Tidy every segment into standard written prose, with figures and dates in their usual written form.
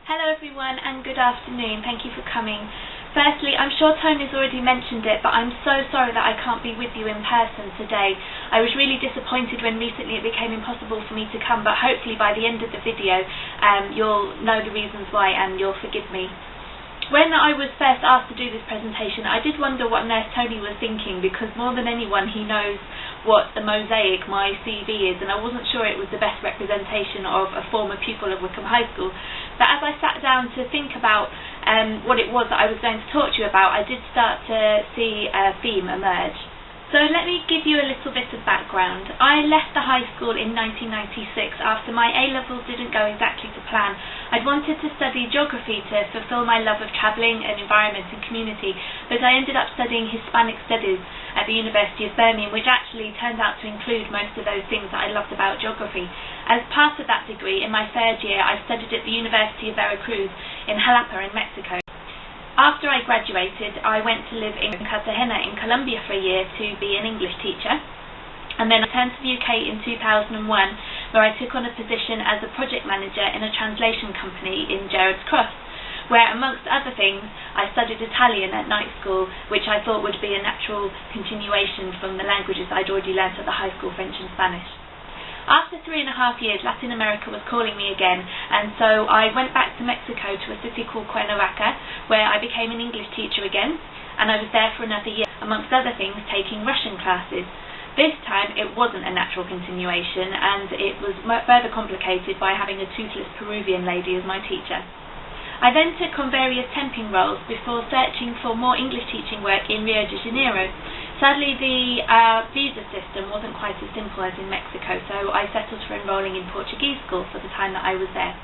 Hello everyone and good afternoon. Thank you for coming. Firstly, I'm sure Tony's already mentioned it, but I'm so sorry that I can't be with you in person today. I was really disappointed when recently it became impossible for me to come, but hopefully by the end of the video you'll know the reasons why and you'll forgive me. When I was first asked to do this presentation, I did wonder what Nurse Tony was thinking, because more than anyone he knows what the mosaic, my CV, is, and I wasn't sure it was the best representation of a former pupil of Wycombe High School. But as I sat down to think about what it was that I was going to talk to you about, I did start to see a theme emerge. So let me give you a little bit of background. I left the high school in 1996 after my A-levels didn't go exactly to plan. I'd wanted to study geography to fulfill my love of travelling and environment and community, but I ended up studying Hispanic Studies at the University of Birmingham, which actually turned out to include most of those things that I loved about geography. As part of that degree, in my third year, I studied at the University of Veracruz in Jalapa in Mexico. After I graduated, I went to live in Cartagena in Colombia for a year to be an English teacher, and then I returned to the UK in 2001, where I took on a position as a project manager in a translation company in Gerrards Cross, where, amongst other things, I studied Italian at night school, which I thought would be a natural continuation from the languages I'd already learnt at the high school, French and Spanish. After 3.5 years, Latin America was calling me again, and so I went back to Mexico to a city called Cuernavaca, where I became an English teacher again, and I was there for another year, amongst other things, taking Russian classes. This time it wasn't a natural continuation, and it was further complicated by having a toothless Peruvian lady as my teacher. I then took on various temping roles before searching for more English teaching work in Rio de Janeiro. Sadly, the visa system wasn't quite as simple as in Mexico, so I settled for enrolling in Portuguese school for the time that I was there.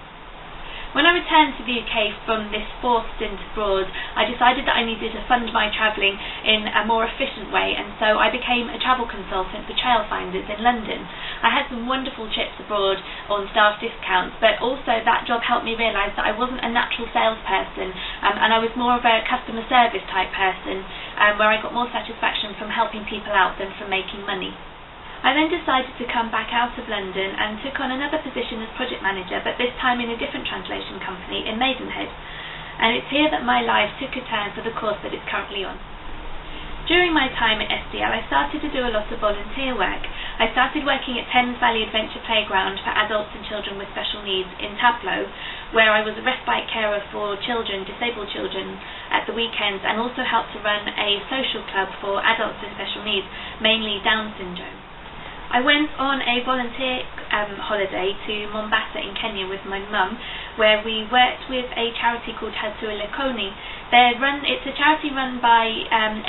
When I returned to the UK from this fourth stint abroad, I decided that I needed to fund my travelling in a more efficient way, and so I became a travel consultant for Trailfinders in London. I had some wonderful trips abroad on staff discounts, but also that job helped me realise that I wasn't a natural salesperson, and I was more of a customer service type person, where I got more satisfaction from helping people out than from making money. I then decided to come back out of London and took on another position as project manager, but this time in a different translation company in Maidenhead. And it's here that my life took a turn for the course that it's currently on. During my time at SDL, I started to do a lot of volunteer work. I started working at Thames Valley Adventure Playground for adults and children with special needs in Tableau, where I was a respite carer for children, disabled children, at the weekends, and also helped to run a social club for adults with special needs, mainly Down syndrome. I went on a volunteer holiday to Mombasa in Kenya with my mum, where we worked with a charity called Wycombe. It's a charity run by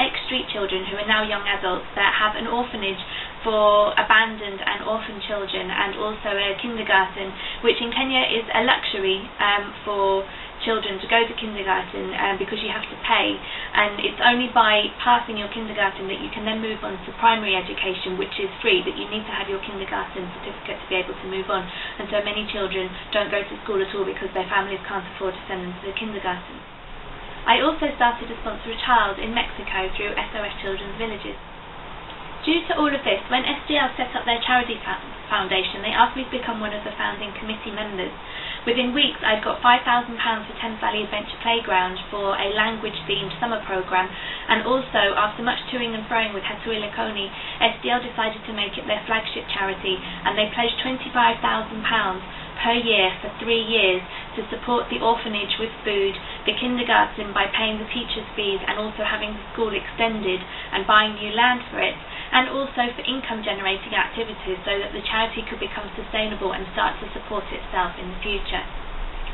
ex-street children who are now young adults that have an orphanage for abandoned and orphaned children, and also a kindergarten, which in Kenya is a luxury for children to go to kindergarten because you have to pay, and it's only by passing your kindergarten that you can then move on to primary education, which is free, but you need to have your kindergarten certificate to be able to move on, and so many children don't go to school at all because their families can't afford to send them to the kindergarten. I also started to sponsor a child in Mexico through SOS Children's Villages. Due to all of this, when SDL set up their charity foundation, they asked me to become one of the founding committee members. Within weeks, I'd got £5,000 for Thames Valley Adventure Playground for a language-themed summer programme, and also, after much toing and froing with Wycombe, SDL decided to make it their flagship charity, and they pledged £25,000 per year for 3 years to support the orphanage with food, the kindergarten by paying the teachers' fees and also having the school extended and buying new land for it, and also for income-generating activities so that the charity could become sustainable and start to support itself in the future.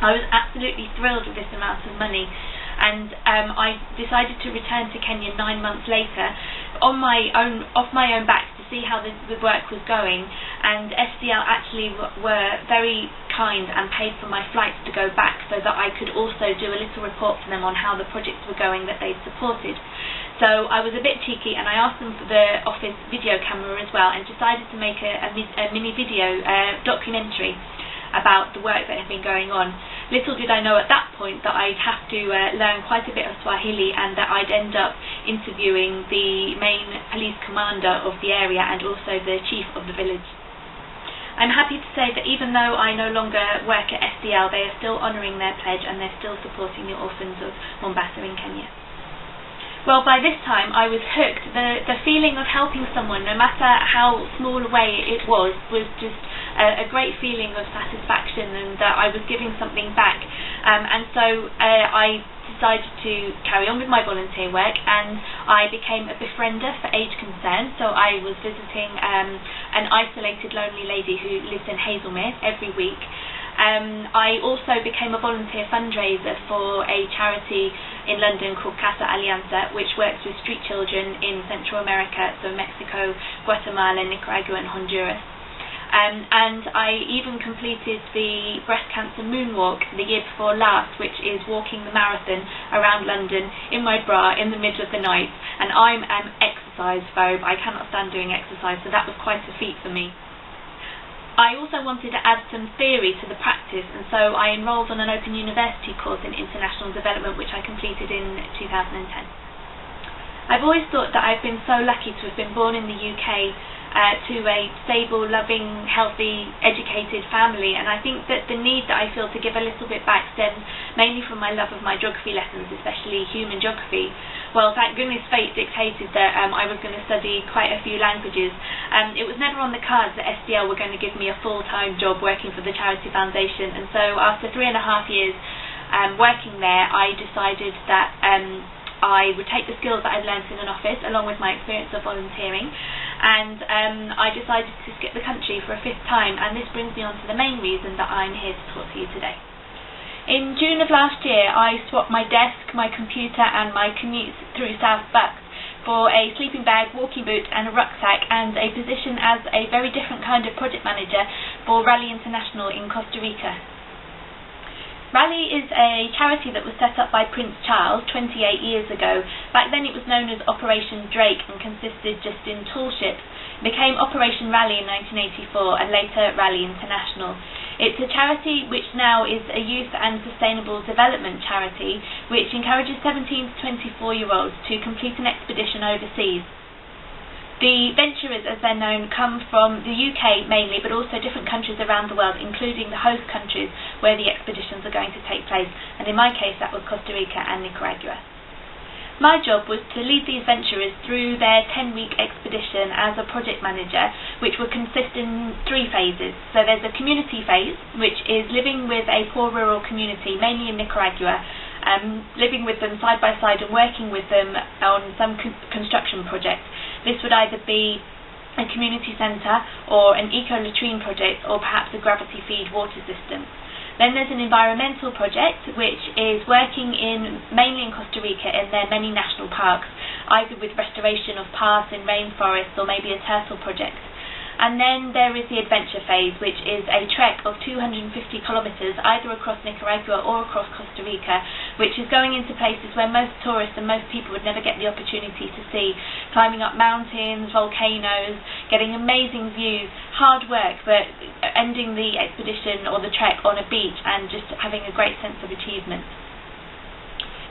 I was absolutely thrilled with this amount of money, and I decided to return to Kenya 9 months later off my own back to see how the work was going, and SDL actually were very kind and paid for my flights to go back so that I could also do a little report for them on how the projects were going that they'd supported. So I was a bit cheeky and I asked them for the office video camera as well, and decided to make a mini video documentary about the work that had been going on. Little did I know at that point that I'd have to learn quite a bit of Swahili, and that I'd end up interviewing the main police commander of the area and also the chief of the village. I'm happy to say that even though I no longer work at SDL, they are still honouring their pledge and they're still supporting the orphans of Mombasa in Kenya. Well, by this time I was hooked. The feeling of helping someone, no matter how small a way it was just a great feeling of satisfaction, and that I was giving something back. And so I decided to carry on with my volunteer work, and I became a befriender for Age Concern. So I was visiting an isolated, lonely lady who lives in Hazelmere every week. I also became a volunteer fundraiser for a charity in London called Casa Alianza, which works with street children in Central America, so Mexico, Guatemala, Nicaragua and Honduras. And I even completed the breast cancer moonwalk the year before last, which is walking the marathon around London in my bra in the middle of the night. And I'm an exercise phobe. I cannot stand doing exercise, so that was quite a feat for me. I also wanted to add some theory to the practice, and so I enrolled on an Open University course in international development, which I completed in 2010. I've always thought that I've been so lucky to have been born in the UK to a stable, loving, healthy, educated family, and I think that the need that I feel to give a little bit back stems mainly from my love of my geography lessons, especially human geography. Well, thank goodness fate dictated that I was going to study quite a few languages. It was never on the cards that SDL were going to give me a full-time job working for the Charity Foundation, and so after 3.5 years working there, I decided that I would take the skills that I'd learnt in an office along with my experience of volunteering, and I decided to skip the country for a 5th time, and this brings me on to the main reason that I'm here to talk to you today. In June of last year, I swapped my desk, my computer and my commutes through South Bucks for a sleeping bag, walking boots and a rucksack, and a position as a very different kind of project manager for Rally International in Costa Rica. Rally is a charity that was set up by Prince Charles 28 years ago. Back then it was known as Operation Drake and consisted just in tall ships. It became Operation Rally in 1984 and later Rally International. It's a charity which now is a youth and sustainable development charity which encourages 17 to 24-year-olds to complete an expedition overseas. The venturers, as they're known, come from the UK mainly, but also different countries around the world, including the host countries where the expeditions are going to take place, and in my case that was Costa Rica and Nicaragua. My job was to lead these venturers through their 10-week expedition as a project manager, which would consist in 3 phases. So there's a community phase, which is living with a poor rural community, mainly in Nicaragua, living with them side by side and working with them on some construction project. This would either be a community centre or an eco-latrine project or perhaps a gravity feed water system. Then there's an environmental project which is working mainly in Costa Rica in their many national parks, either with restoration of paths in rainforests or maybe a turtle project. And then there is the adventure phase, which is a trek of 250 kilometres either across Nicaragua or across Costa Rica, which is going into places where most tourists and most people would never get the opportunity to see, climbing up mountains, volcanoes, getting amazing views, hard work, but ending the expedition or the trek on a beach and just having a great sense of achievement.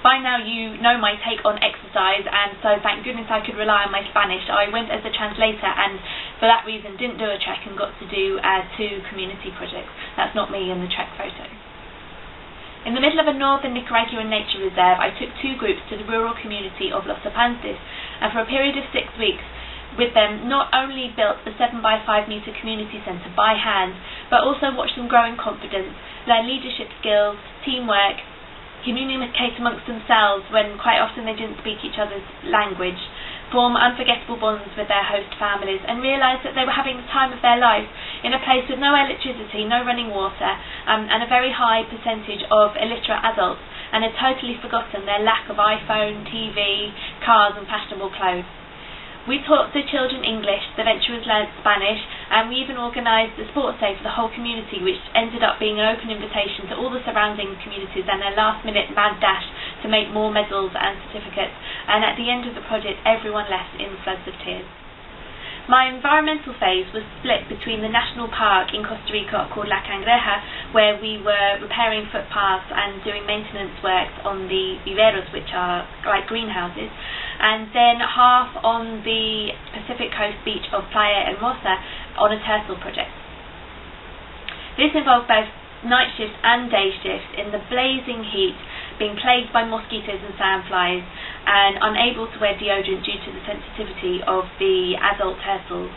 By now you know my take on exercise, and so thank goodness I could rely on my Spanish. I went as a translator and for that reason didn't do a trek and got to do 2 community projects. That's not me in the trek photo. In the middle of a northern Nicaraguan nature reserve, I took 2 groups to the rural community of Los Apantes, and for a period of 6 weeks with them not only built the 7x5 metre community centre by hand, but also watched them grow in confidence, learn leadership skills, teamwork, communicate amongst themselves when quite often they didn't speak each other's language, form unforgettable bonds with their host families, and realise that they were having the time of their lives in a place with no electricity, no running water, and a very high percentage of illiterate adults, and had totally forgotten their lack of iPhone, TV, cars and fashionable clothes. We taught the children English, the venturers learnt Spanish, and we even organised a sports day for the whole community, which ended up being an open invitation to all the surrounding communities and a last-minute mad dash to make more medals and certificates, and at the end of the project everyone left in floods of tears. My environmental phase was split between the national park in Costa Rica called La Cangreja, where we were repairing footpaths and doing maintenance works on the viveros, which are like greenhouses, and then half on the Pacific coast beach of Playa Hermosa on a turtle project. This involved both night shifts and day shifts in the blazing heat, being plagued by mosquitoes and sandflies, and unable to wear deodorant due to the sensitivity of the adult turtles.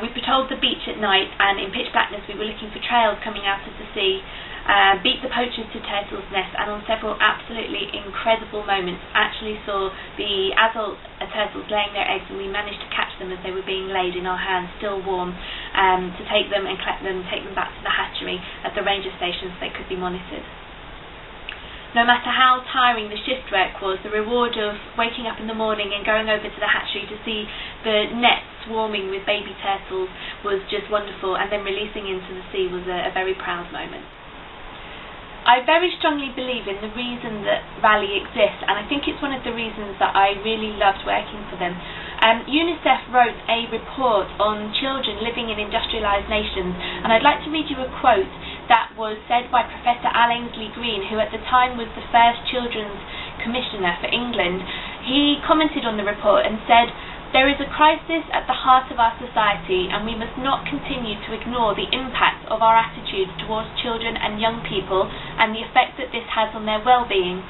We patrolled the beach at night, and in pitch blackness we were looking for trails coming out of the sea, beat the poachers to turtles' nests, and on several absolutely incredible moments actually saw the adult turtles laying their eggs, and we managed to catch them as they were being laid in our hands, still warm, to take them and collect them, take them back to the hatchery at the ranger station so they could be monitored. No matter how tiring the shift work was, the reward of waking up in the morning and going over to the hatchery to see the nets swarming with baby turtles was just wonderful, and then releasing into the sea was a very proud moment. I very strongly believe in the reason that Rally exists, and I think it's one of the reasons that I really loved working for them. UNICEF wrote a report on children living in industrialised nations, and I'd like to read you a quote that was said by Professor Al Ainsley Green, who at the time was the first Children's Commissioner for England. He commented on the report and said, "There is a crisis at the heart of our society, and we must not continue to ignore the impact of our attitudes towards children and young people and the effect that this has on their well-being.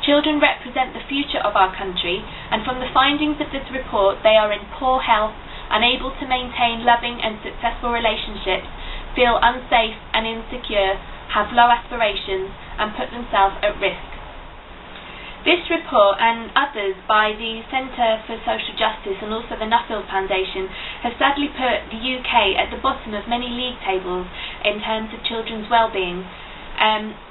Children represent the future of our country, and from the findings of this report, they are in poor health, unable to maintain loving and successful relationships, feel unsafe and insecure, have low aspirations, and put themselves at risk." This report and others by the Centre for Social Justice and also the Nuffield Foundation have sadly put the UK at the bottom of many league tables in terms of children's well-being.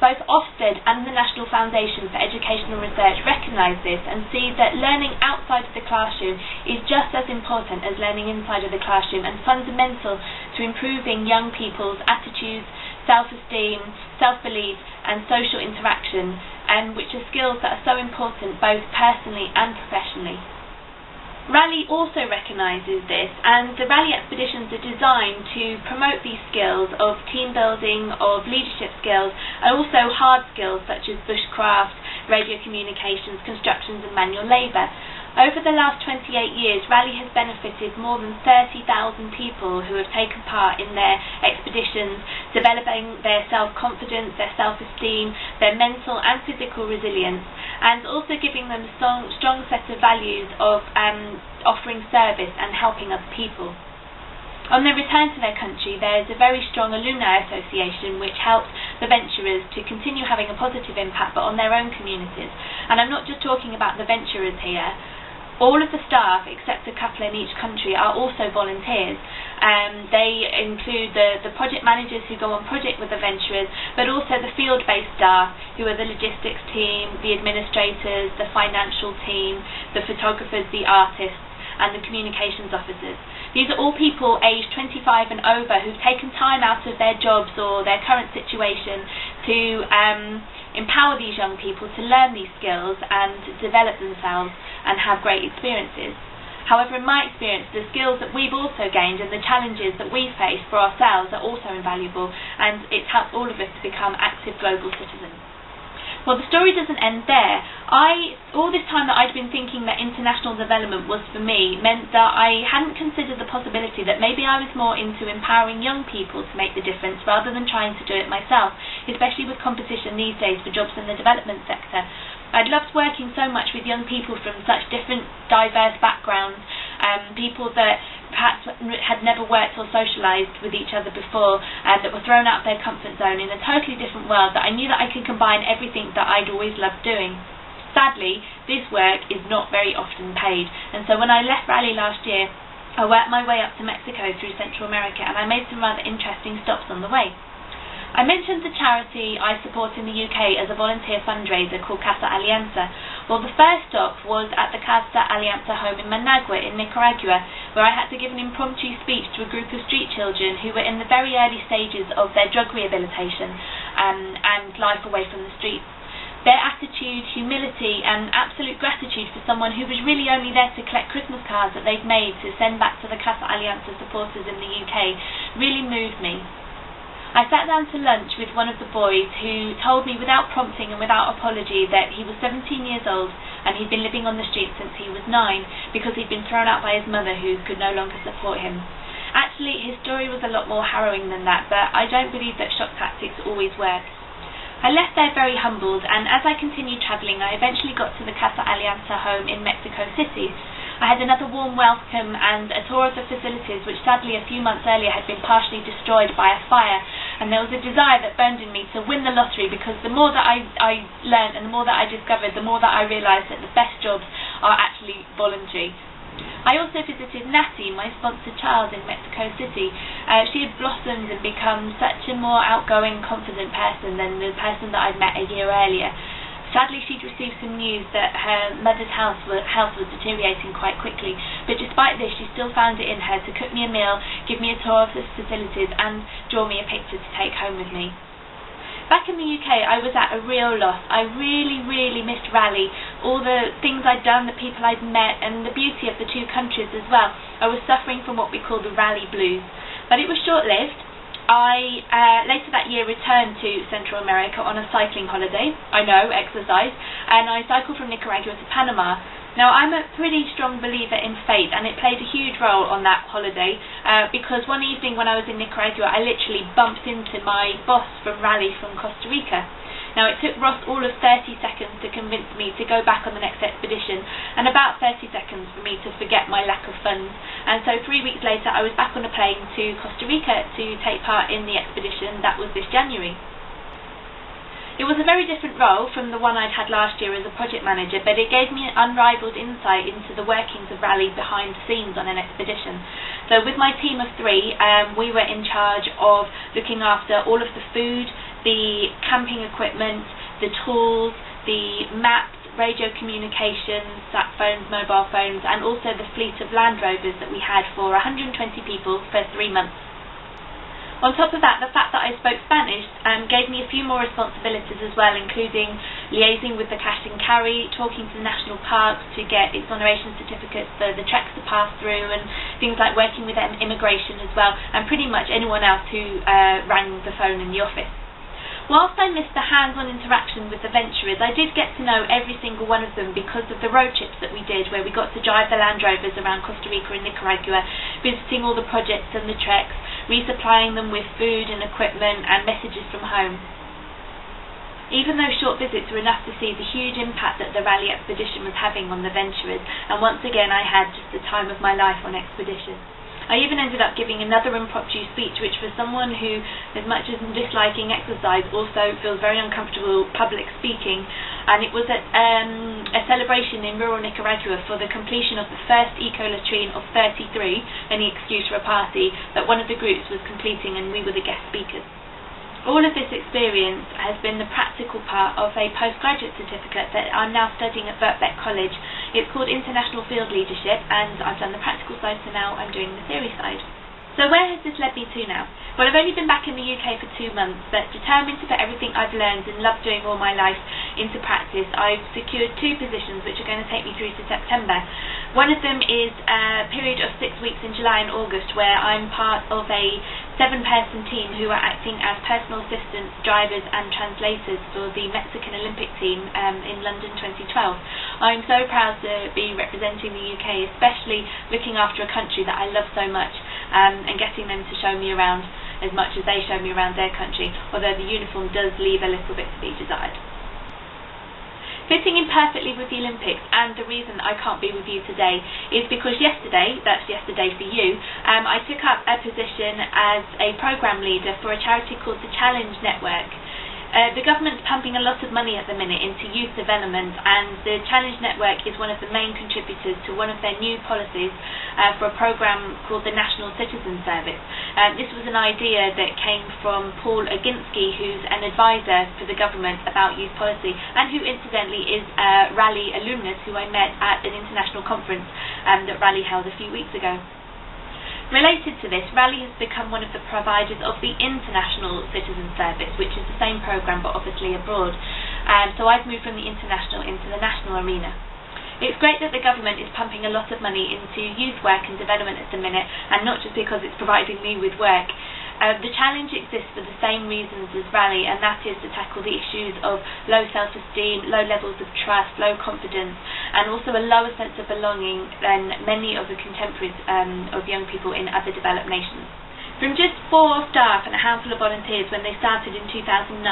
Both Ofsted and the National Foundation for Educational Research recognise this and see that learning outside of the classroom is just as important as learning inside of the classroom, and fundamental to improving young people's attitudes, self-esteem, self-belief and social interaction, which are skills that are so important both personally and professionally. Rally also recognises this, and the Rally expeditions are designed to promote these skills of team building, of leadership skills, and also hard skills such as bushcraft, radio communications, constructions and manual labour. Over the last 28 years, Rally has benefited more than 30,000 people who have taken part in their expeditions, developing their self-confidence, their self-esteem, their mental and physical resilience, and also giving them a strong set of values of offering service and helping other people. On their return to their country, there is a very strong alumni association which helps the venturers to continue having a positive impact, but on their own communities. And I'm not just talking about the venturers here. All of the staff, except a couple in each country, are also volunteers. They include the project managers who go on project with the venturers, but also the field-based staff, who are the logistics team, the administrators, the financial team, the photographers, the artists, and the communications officers. These are all people aged 25 and over who've taken time out of their jobs or their current situation to empower these young people to learn these skills and develop themselves and have great experiences. However, in my experience, the skills that we've also gained and the challenges that we face for ourselves are also invaluable, and it's helped all of us to become active global citizens. Well, the story doesn't end there. All this time that I'd been thinking that international development was for me meant that I hadn't considered the possibility that maybe I was more into empowering young people to make the difference rather than trying to do it myself, especially with competition these days for jobs in the development sector. I'd loved working so much with young people from such different, diverse backgrounds, people that perhaps had never worked or socialised with each other before, that were thrown out of their comfort zone in a totally different world, that I knew that I could combine everything that I'd always loved doing. Sadly, this work is not very often paid, and so when I left Rally last year, I worked my way up to Mexico through Central America, and I made some rather interesting stops on the way. I mentioned the charity I support in the UK as a volunteer fundraiser called Casa Alianza. Well, the first stop was at the Casa Alianza home in Managua in Nicaragua, where I had to give an impromptu speech to a group of street children who were in the very early stages of their drug rehabilitation and life away from the streets. Their attitude, humility and absolute gratitude for someone who was really only there to collect Christmas cards that they'd made to send back to the Casa Alianza supporters in the UK really moved me. I sat down to lunch with one of the boys who told me without prompting and without apology that he was 17 years old and he'd been living on the street since he was 9 because he'd been thrown out by his mother who could no longer support him. Actually, Actually, his story was a lot more harrowing than that, but I don't believe that shock tactics always work. I left there very humbled, and as I continued travelling, I eventually got to the Casa Alianza home in Mexico City. I had another warm welcome and a tour of the facilities, which sadly a few months earlier had been partially destroyed by a fire, and there was a desire that burned in me to win the lottery, because the more that I learned and the more that I discovered, the more that I realised that the best jobs are actually voluntary. I also visited Natty, my sponsored child, in Mexico City. She had blossomed and become such a more outgoing, confident person than the person that I'd met a year earlier. Sadly, she'd received some news that her mother's health was deteriorating quite quickly, but despite this, she still found it in her to cook me a meal, give me a tour of the facilities, and draw me a picture to take home with me. Back in the UK, I was at a real loss. I really, really missed Raleigh, all the things I'd done, the people I'd met, and the beauty of the two countries as well. I was suffering from what we call the Raleigh blues. But it was short-lived. I later that year returned to Central America on a cycling holiday. I know, exercise. And I cycled from Nicaragua to Panama. Now, I'm a pretty strong believer in fate, and it played a huge role on that holiday, because one evening when I was in Nicaragua, I literally bumped into my boss from Raleigh from Costa Rica. Now, it took Ross all of 30 seconds to convince me to go back on the next expedition, and about 30 seconds for me to forget my lack of funds. And so 3 weeks later, I was back on a plane to Costa Rica to take part in the expedition that was this January. It was a very different role from the one I'd had last year as a project manager, but it gave me an unrivaled insight into the workings of Raleigh behind the scenes on an expedition. So with my team of 3, we were in charge of looking after all of the food, the camping equipment, the tools, the maps, radio communications, sat phones, mobile phones, and also the fleet of Land Rovers that we had for 120 people for 3 months. On top of that, the fact that I spoke Spanish gave me a few more responsibilities as well, including liaising with the cash and carry, talking to the national parks to get exoneration certificates for the treks to pass through, and things like working with immigration as well, and pretty much anyone else who rang the phone in the office. Whilst I missed the hands-on interaction with the venturers, I did get to know every single one of them because of the road trips that we did, where we got to drive the Land Rovers around Costa Rica and Nicaragua, visiting all the projects and the treks, resupplying them with food and equipment and messages from home. Even those short visits were enough to see the huge impact that the Raleigh expedition was having on the venturers, and once again I had just the time of my life on expedition. I even ended up giving another impromptu speech, which for someone who, as much as disliking exercise, also feels very uncomfortable public speaking, and it was at a celebration in rural Nicaragua for the completion of the first eco-latrine of 33, any excuse for a party, that one of the groups was completing, and we were the guest speakers. All of this experience has been the practical part of a postgraduate certificate that I'm now studying at Birkbeck College. It's called International Field Leadership, and I've done the practical side, so now I'm doing the theory side. So where has this led me to now? Well, I've only been back in the UK for 2 months, but determined to put everything I've learned and loved doing all my life into practice, I've secured 2 positions which are going to take me through to September. One of them is a period of 6 weeks in July and August, where I'm part of a 7-person team who are acting as personal assistants, drivers and translators for the Mexican Olympic team in London 2012. I'm so proud to be representing the UK, especially looking after a country that I love so much, and getting them to show me around as much as they show me around their country, although the uniform does leave a little bit to be desired. Fitting in perfectly with the Olympics, and the reason I can't be with you today is because yesterday, that's yesterday for you, I took up a position as a programme leader for a charity called the Challenge Network. The government's pumping a lot of money at the minute into youth development, and the Challenge Network is one of the main contributors to one of their new policies for a programme called the National Citizen Service. This was an idea that came from Paul Aginski, who's an advisor for the government about youth policy, and who incidentally is a Raleigh alumnus who I met at an international conference that Raleigh held a few weeks ago. Related to this, Raleigh has become one of the providers of the International Citizen Service, which is the same programme but obviously abroad. So I've moved from the international into the national arena. It's great that the government is pumping a lot of money into youth work and development at the minute, and not just because it's providing me with work. The challenge exists for the same reasons as Raleigh, and that is to tackle the issues of low self-esteem, low levels of trust, low confidence, and also a lower sense of belonging than many of the contemporaries of young people in other developed nations. From just 4 staff and a handful of volunteers when they started in 2009,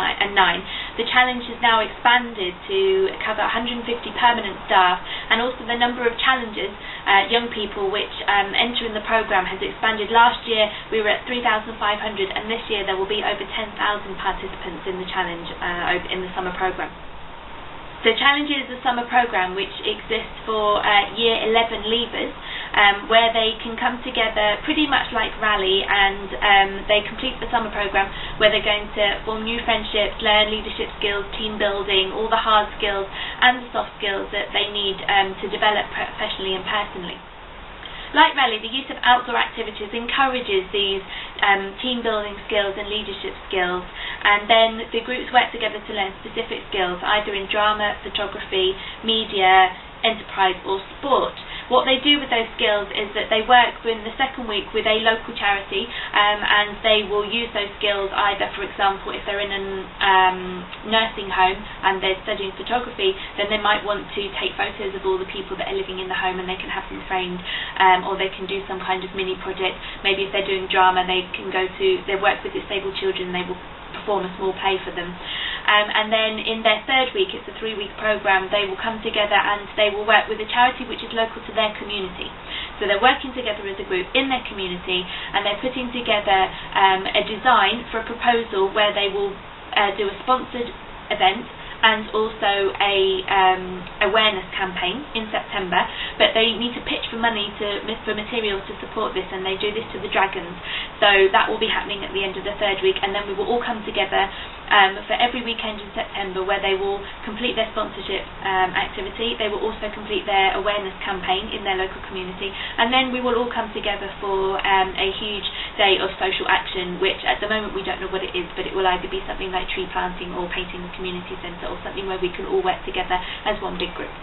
the challenge has now expanded to cover 150 permanent staff, and also the number of challengers, young people, which enter in the programme has expanded. Last year we were at 3,500, and this year there will be over 10,000 participants in the challenge in the summer programme. The Challenge is a summer programme which exists for Year 11 leavers, where they can come together pretty much like Rally, and they complete the summer programme where they're going to form new friendships, learn leadership skills, team building, all the hard skills and the soft skills that they need to develop professionally and personally. Like Rally, the use of outdoor activities encourages these team building skills and leadership skills, and then the groups work together to learn specific skills, either in drama, photography, media, enterprise or sport. What they do with those skills is that they work in the second week with a local charity, and they will use those skills either, for example, if they're in a nursing home and they're studying photography, then they might want to take photos of all the people that are living in the home, and they can have them framed, or they can do some kind of mini project. Maybe if they're doing drama, they work with disabled children, they will perform a small play for them. And then in their third week, it's a 3-week programme, they will come together and they will work with a charity which is local to their community. So they're working together as a group in their community, and they're putting together a design for a proposal where they will do a sponsored event and also a awareness campaign in September, but they need to pitch for money for materials to support this, and they do this to the Dragons. So that will be happening at the end of the third week, and then we will all come together for every weekend in September, where they will complete their sponsorship activity. They will also complete their awareness campaign in their local community, and then we will all come together for a huge day of social action, which at the moment we don't know what it is, but it will either be something like tree planting or painting the community centre, or something where we can all work together as one big group.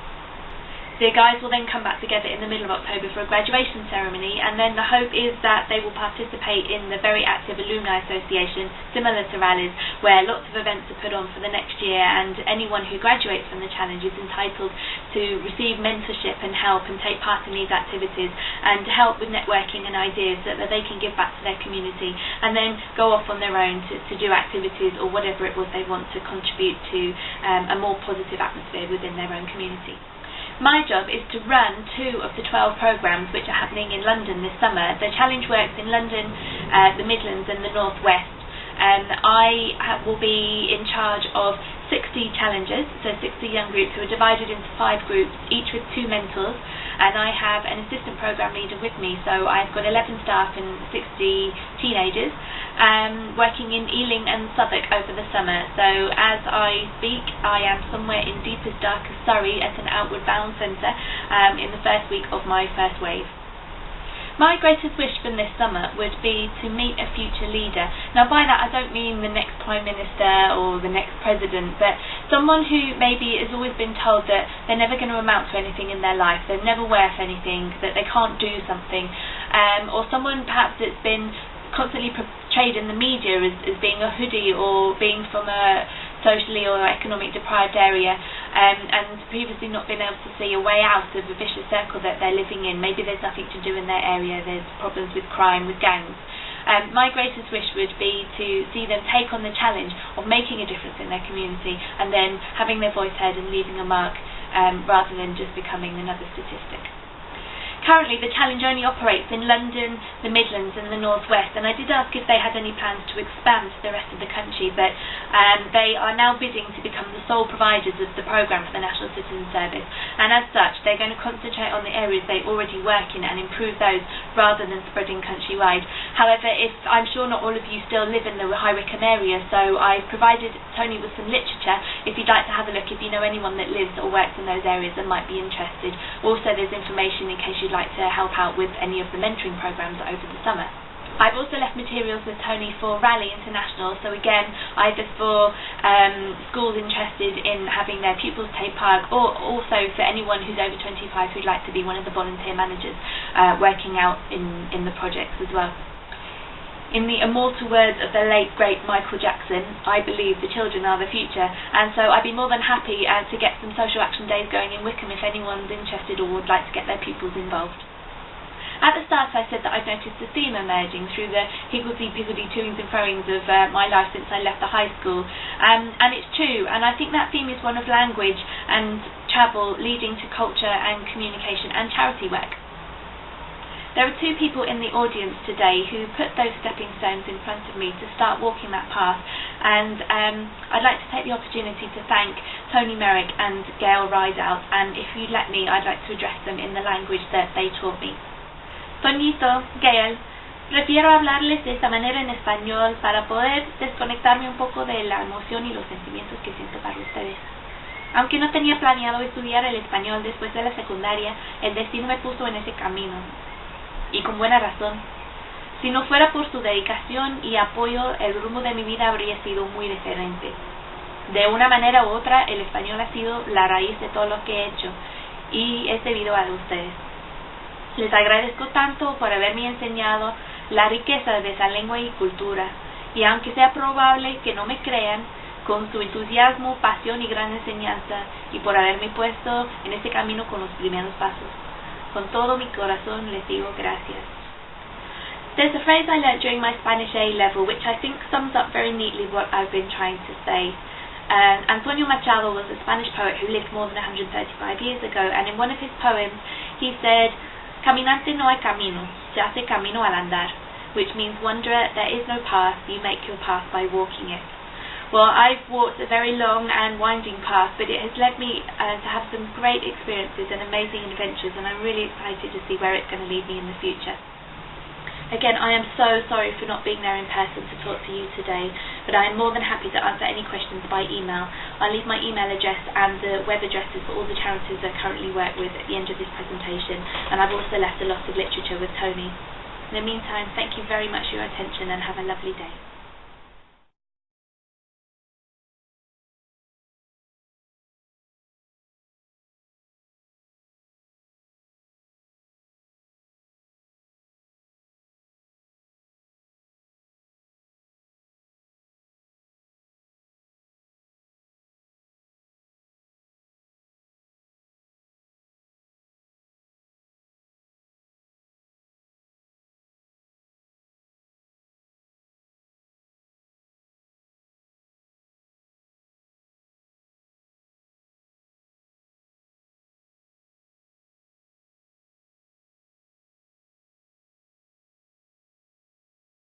The guys will then come back together in the middle of October for a graduation ceremony, and then the hope is that they will participate in the very active Alumni Association, similar to Rallies, where lots of events are put on for the next year, and anyone who graduates from the challenge is entitled to receive mentorship and help and take part in these activities, and to help with networking and ideas so that they can give back to their community, and then go off on their own to do activities or whatever it was they want to contribute to a more positive atmosphere within their own community. My job is to run 2 of the 12 programmes which are happening in London this summer. The challenge works in London, the Midlands and the North West. I will be in charge of 60 challengers, so 60 young groups who are divided into 5 groups, each with 2 mentors, and I have an assistant programme leader with me, so I've got 11 staff and 60 teenagers working in Ealing and Southwark over the summer. So as I speak, I am somewhere in deepest, darkest Surrey at an outward bound centre in the first week of my first wave. My greatest wish from this summer would be to meet a future leader. Now by that I don't mean the next Prime Minister or the next President, but someone who maybe has always been told that they're never going to amount to anything in their life, they're never worth anything, that they can't do something, or someone perhaps that's been constantly portrayed in the media as being a hoodie or being from a socially or economic deprived area, and previously not been able to see a way out of the vicious circle that they're living in. Maybe there's nothing to do in their area, there's problems with crime, with gangs. My greatest wish would be to see them take on the challenge of making a difference in their community, and then having their voice heard and leaving a mark, rather than just becoming another statistic. Currently, the challenge only operates in London, the Midlands and the North West, and I did ask if they had any plans to expand to the rest of the country, but they are now bidding to become the sole providers of the programme for the National Citizen Service, and as such they're going to concentrate on the areas they already work in and improve those rather than spreading countrywide. However, I'm sure not all of you still live in the High Wycombe area, so I've provided Tony with some literature if you'd like to have a look, if you know anyone that lives or works in those areas and might be interested. Also there's information in case you'd like to help out with any of the mentoring programmes over the summer. I've also left materials with Tony for Rally International, so again, either for schools interested in having their pupils take part, or also for anyone who's over 25 who'd like to be one of the volunteer managers working out in the projects as well. In the immortal words of the late, great Michael Jackson, I believe the children are the future, and so I'd be more than happy to get some social action days going in Wycombe if anyone's interested or would like to get their pupils involved. At the start I said that I've noticed a theme emerging through the higgledy-piggledy toings and froings of my life since I left the high school, and it's true, and I think that theme is one of language and travel leading to culture and communication and charity work. There are two people in the audience today who put those stepping stones in front of me to start walking that path, and I'd like to take the opportunity to thank Tony Merrick and Gail Rideout, and if you'd let me, I'd like to address them in the language that they taught me. Toñito, Gail, prefiero hablarles de esta manera en español para poder desconectarme un poco de la emoción y los sentimientos que siento para ustedes. Aunque no tenía planeado estudiar el español después de la secundaria, el destino me puso en ese camino. Y con buena razón. Si no fuera por su dedicación y apoyo, el rumbo de mi vida habría sido muy diferente. De una manera u otra, el español ha sido la raíz de todo lo que he hecho, y es debido a ustedes. Les agradezco tanto por haberme enseñado la riqueza de esa lengua y cultura, y aunque sea probable que no me crean, con su entusiasmo, pasión y gran enseñanza, y por haberme puesto en este camino con los primeros pasos. Con todo mi corazón les digo gracias. There's a phrase I learnt during my Spanish A level which I think sums up very neatly what I've been trying to say. Antonio Machado was a Spanish poet who lived more than 135 years ago, and in one of his poems he said, "Caminante no hay camino, se hace camino al andar," which means, wanderer, there is no path, you make your path by walking it. Well, I've walked a very long and winding path, but it has led me to have some great experiences and amazing adventures, and I'm really excited to see where it's going to lead me in the future. Again, I am so sorry for not being there in person to talk to you today, but I am more than happy to answer any questions by email. I'll leave my email address and the web addresses for all the charities I currently work with at the end of this presentation, and I've also left a lot of literature with Tony. In the meantime, thank you very much for your attention and have a lovely day.